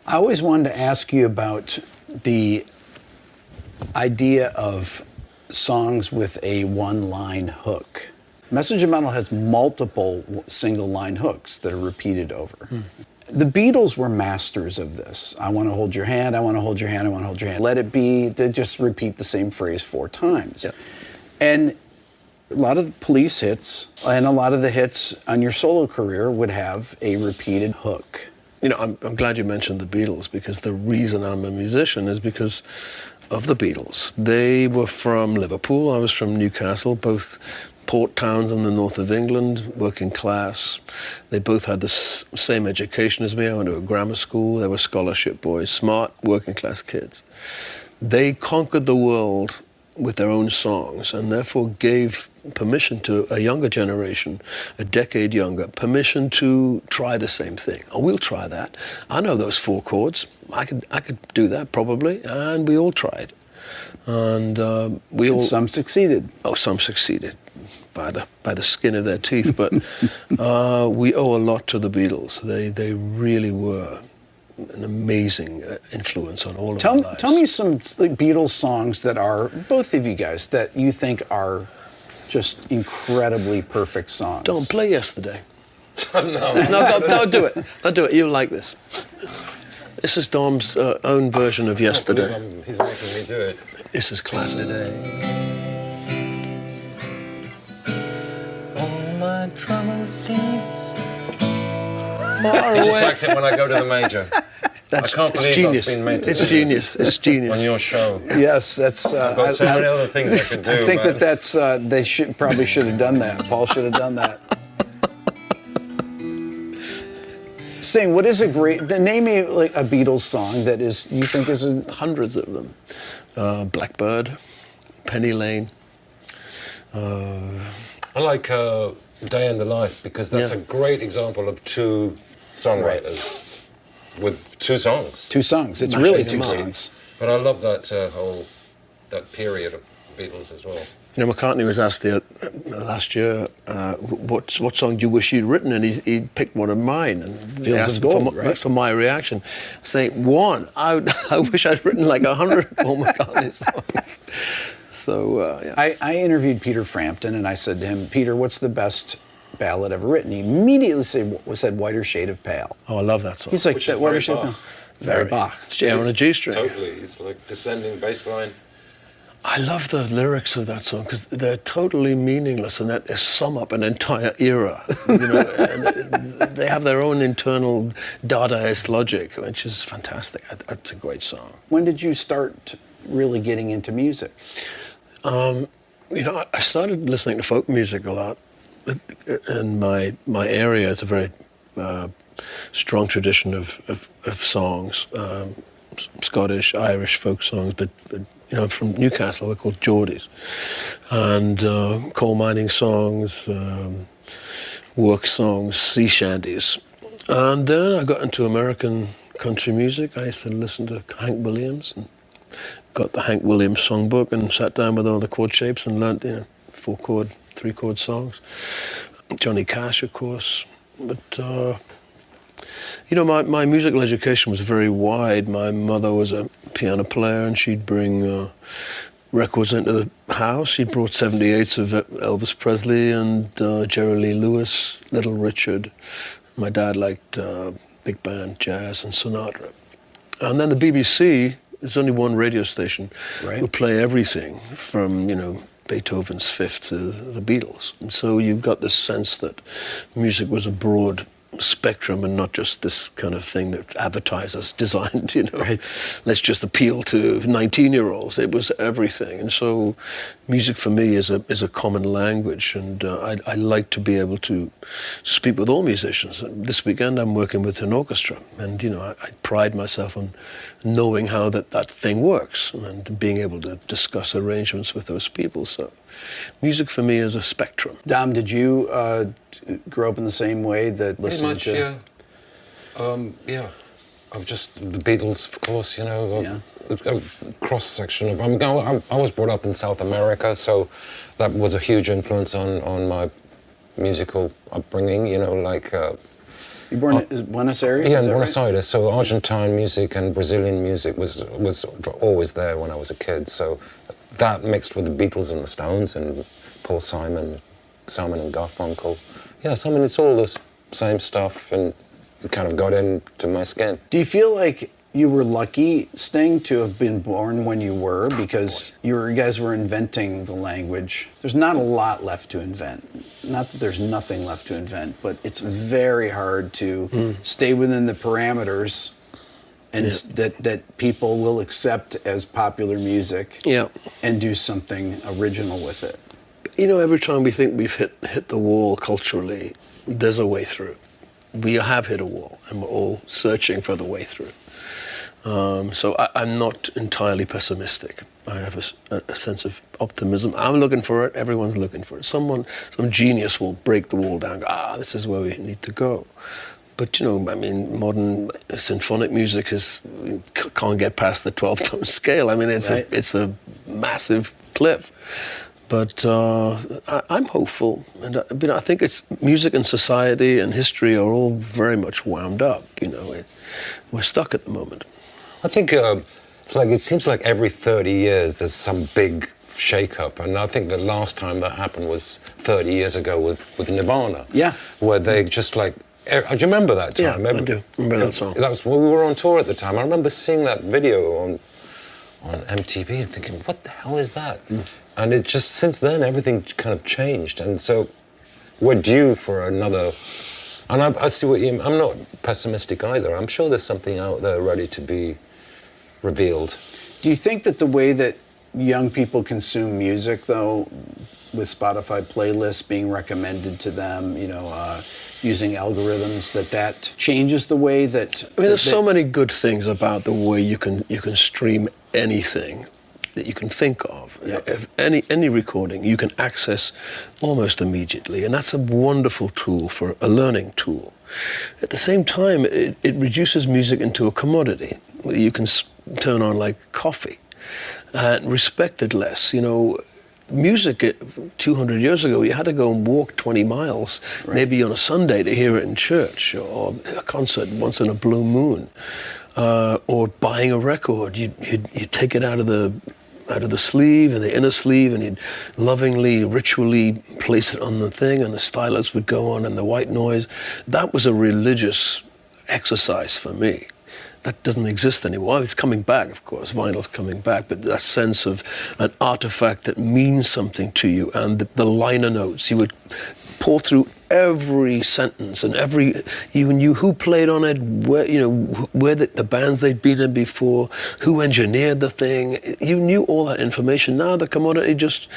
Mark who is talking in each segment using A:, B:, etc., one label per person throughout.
A: I always wanted to ask you about the idea of songs with a one-line hook. Message in Metal has multiple single-line hooks that are repeated over. The Beatles were masters of this. I want to hold your hand, I want to hold your hand, I want to hold your hand. Let it be, they just repeat the same phrase 4 times.
B: Yep.
A: And a lot of the Police hits and a lot of the hits on your solo career would have a repeated hook.
B: You know, I'm glad you mentioned the Beatles, because the reason I'm a musician is because of the Beatles. They were from Liverpool, I was from Newcastle, both port towns in the north of England, working class. They both had the same education as me. I went to a grammar school. They were scholarship boys, smart, working class kids. They conquered the world with their own songs, and therefore gave permission to a younger generation, a decade younger, permission to try the same thing. Oh, we'll try that. I know those 4 chords. I could do that probably, and we all tried. And
A: some succeeded.
B: Oh, some succeeded by the skin of their teeth. But we owe a lot to the Beatles. They really were an amazing influence on all of our lives.
A: Tell me some Beatles songs that are, both of you guys, that you think are just incredibly perfect songs.
B: Don't play Yesterday.
C: No,
B: don't do it. Don't do it. You'll like this. This is Dom's own version of Yesterday.
C: He's making me do it.
B: This is classic.
C: All my drummer seems
B: far
C: He
B: away.
C: just likes it when I go to the major. I can't believe
B: genius.
C: I've been made to
B: It's
C: do
B: genius.
C: this
B: It's genius.
C: on your show.
A: Yes, that's.
C: I've got so many other things I could do.
A: I think
C: man.
A: that's. They probably should have done that. Paul should have done that. Sting, what is a great? Name me like a Beatles song that is you think is
B: hundreds of them. Blackbird, Penny Lane.
C: I like Day in the Life, because that's a great example of 2 songwriters with 2 songs.
A: 2 songs. It's really 2 songs.
C: But I love that that period of Beatles as well.
B: You know, McCartney was asked last year, what song do you wish you'd written? And he picked one of mine. And
A: Fields of Gold, right?
B: For my reaction, saying, one, I wish I'd written like 100 Paul McCartney songs. So, yeah.
A: I interviewed Peter Frampton, and I said to him, Peter, what's the best ballad ever written? He immediately said Whiter Shade of Pale.
B: Oh, I love that song.
A: He's like,
C: Which
A: that
C: is
A: Whiter
C: very
A: Shade of
C: Bach.
A: Pale. Very Bach.
B: It's J on a G string.
C: Totally. It's like descending bass line.
B: I love the lyrics of that song because they're totally meaningless, and that they sum up an entire era. You know, and they have their own internal Dadaist logic, which is fantastic. It's a great song.
A: When did you start really getting into music?
B: You know, I started listening to folk music a lot. In my area, it's a very strong tradition of songs, Scottish, Irish folk songs, but you know, from Newcastle, we're called Geordies, and coal mining songs, work songs, sea shanties. And then I got into American country music. I used to listen to Hank Williams, and got the Hank Williams songbook and sat down with all the chord shapes and learnt, you know, 4-chord, 3-chord songs. Johnny Cash, of course. But, you know, my musical education was very wide. My mother was a piano player, and she'd bring records into the house. She brought 78s of Elvis Presley and Jerry Lee Lewis, Little Richard. My dad liked big band, jazz, and Sinatra. And then the BBC, there's only one radio station, would play everything from, you know, Beethoven's Fifth to the Beatles. And so you got this sense that music was a broad spectrum and not just this kind of thing that advertisers designed, you know. Let's just appeal to 19-year-olds. It was everything. And so music for me is a common language, and I like to be able to speak with all musicians. This weekend I'm working with an orchestra, and you know, I pride myself on knowing how that thing works and being able to discuss arrangements with those people. So music for me is a spectrum.
A: Dom, did you grow up in the same way that listening to?
C: Yeah. I've just the Beatles, of course. You know, a cross section of. I was brought up in South America, so that was a huge influence on my musical upbringing. You know, like
A: You born in Buenos Aires?
C: Yeah,
A: is
C: in
A: that
C: Buenos
A: right?
C: Aires. So Argentine music and Brazilian music was always there when I was a kid. So that mixed with the Beatles and the Stones and Paul Simon and Garfunkel. Yes, I mean, it's all the same stuff, and it kind of got into my skin.
A: Do you feel like you were lucky, Sting, to have been born when you were, because you guys were inventing the language? There's not a lot left to invent. Not that there's nothing left to invent, but it's very hard to stay within the parameters and that people will accept as popular music and do something original with it.
B: You know, every time we think we've hit the wall culturally, there's a way through. We have hit a wall, and we're all searching for the way through. So I'm not entirely pessimistic. I have a sense of optimism. I'm looking for it. Everyone's looking for it. Some genius will break the wall down. This is where we need to go. But you know, I mean, modern symphonic music can't get past the 12-tone scale. I mean, it's a massive cliff. But I'm hopeful, and I think it's music and society and history are all very much wound up. You know, we're stuck at the moment.
C: I think it seems like every 30 years there's some big shake-up, and I think the last time that happened was 30 years ago with Nirvana.
A: Yeah.
C: Where they just like, do you remember that time?
B: Yeah, I do remember that song.
C: That was when we were on tour at the time. I remember seeing that video on MTV and thinking, what the hell is that? And it just, since then, everything kind of changed, and so we're due for another. And I see what you. I'm not pessimistic either. I'm sure there's something out there ready to be revealed.
A: Do you think that the way that young people consume music, though, with Spotify playlists being recommended to them, you know, using algorithms, that changes the way that?
B: I mean, there's so many good things about the way you can stream anything that you can think of.
A: Yep.
B: If any recording you can access almost immediately, and that's a wonderful tool for a learning tool. At the same time, it reduces music into a commodity you can turn on like coffee, and respect it less. You know, music 200 years ago, you had to go and walk 20 miles, maybe on a Sunday, to hear it in church, or a concert once in a blue moon, or buying a record. You'd take it out of the sleeve and the inner sleeve, and you'd lovingly, ritually place it on the thing, and the stylus would go on, and the white noise. That was a religious exercise for me. That doesn't exist anymore. It's coming back, of course. Vinyl's coming back, but that sense of an artifact that means something to you, and the liner notes, you would pour through every sentence, and you knew who played on it, where the bands they'd been in before, who engineered the thing. You knew all that information. Now the commodity just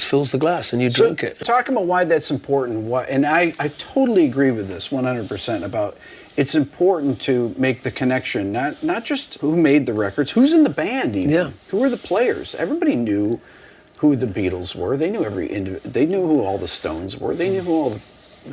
B: fills the glass, and you drink it.
A: Talk about why that's important. And I totally agree with this 100% about. It's important to make the connection, not just who made the records, who's in the band even.
B: Yeah.
A: Who are the players? Everybody knew who the Beatles were. They knew they knew who all the Stones were. They knew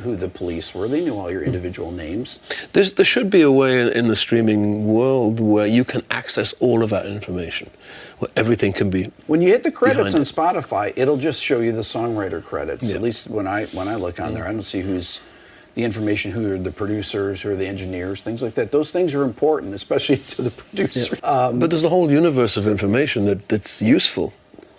A: who the Police were. They knew all your individual names.
B: There should be a way in the streaming world where you can access all of that information, where everything can be.
A: When you hit the credits on Spotify, it'll just show you the songwriter credits. At least when I look on there, I don't see who's the information, who are the producers, who are the engineers, things like that. Those things are important, especially to the producer.
B: Yeah. But there's a whole universe of information that's useful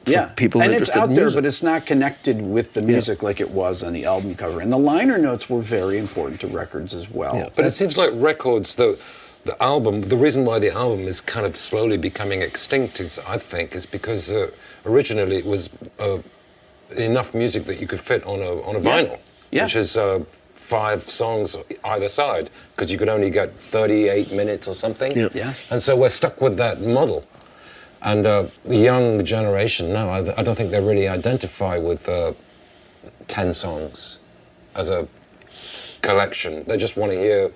B: for people
A: and
B: interested
A: it's out
B: in
A: there,
B: music.
A: but it's not connected with the music like it was on the album cover. And the liner notes were very important to records as well.
C: Yeah. But it seems like records, the album, the reason why the album is kind of slowly becoming extinct is because originally it was enough music that you could fit on a vinyl, which is 5 songs either side, because you could only get 38 minutes or something.
A: Yeah.
C: And so we're stuck with that model. And the young generation now, I don't think they really identify with 10 songs as a collection. They just want to hear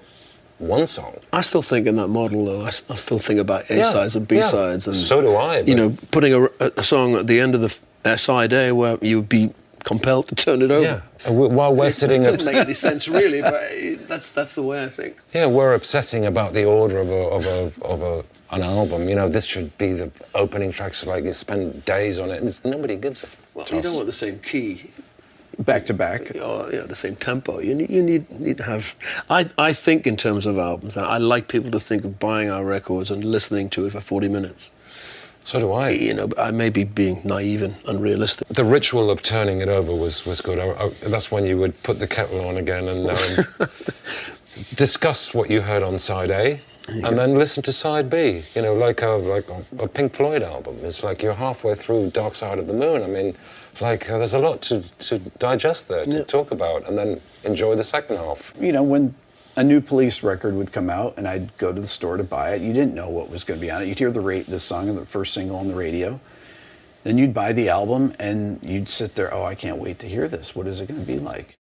C: one song.
B: I still think in that model, though. I still think about A-sides and B-sides. And
C: so do I.
B: You know, putting a song at the end of the side A where you would be compelled to turn it over.
C: Yeah. While we're sitting...
B: It doesn't make any sense, really, but that's the way I think.
C: Yeah, we're obsessing about the order of an album. You know, this should be the opening tracks, like you spend days on it, and nobody gives a
B: Well,
C: toss.
B: you don't want the same key
A: back to back.
B: Or, the same tempo. You need to have. I think in terms of albums. I like people to think of buying our records and listening to it for 40 minutes.
C: So do I.
B: I may be being naive and unrealistic.
C: The ritual of turning it over was good. That's when you would put the kettle on again and discuss what you heard on side A, and then listen to side B. Like a Pink Floyd album. It's like you're halfway through Dark Side of the Moon. I mean, there's a lot to digest there, to talk about, and then enjoy the second half.
A: When a new Police record would come out and I'd go to the store to buy it, you didn't know what was going to be on it. You'd hear the song of the first single on the radio. Then you'd buy the album and you'd sit there, oh, I can't wait to hear this. What is it going to be like?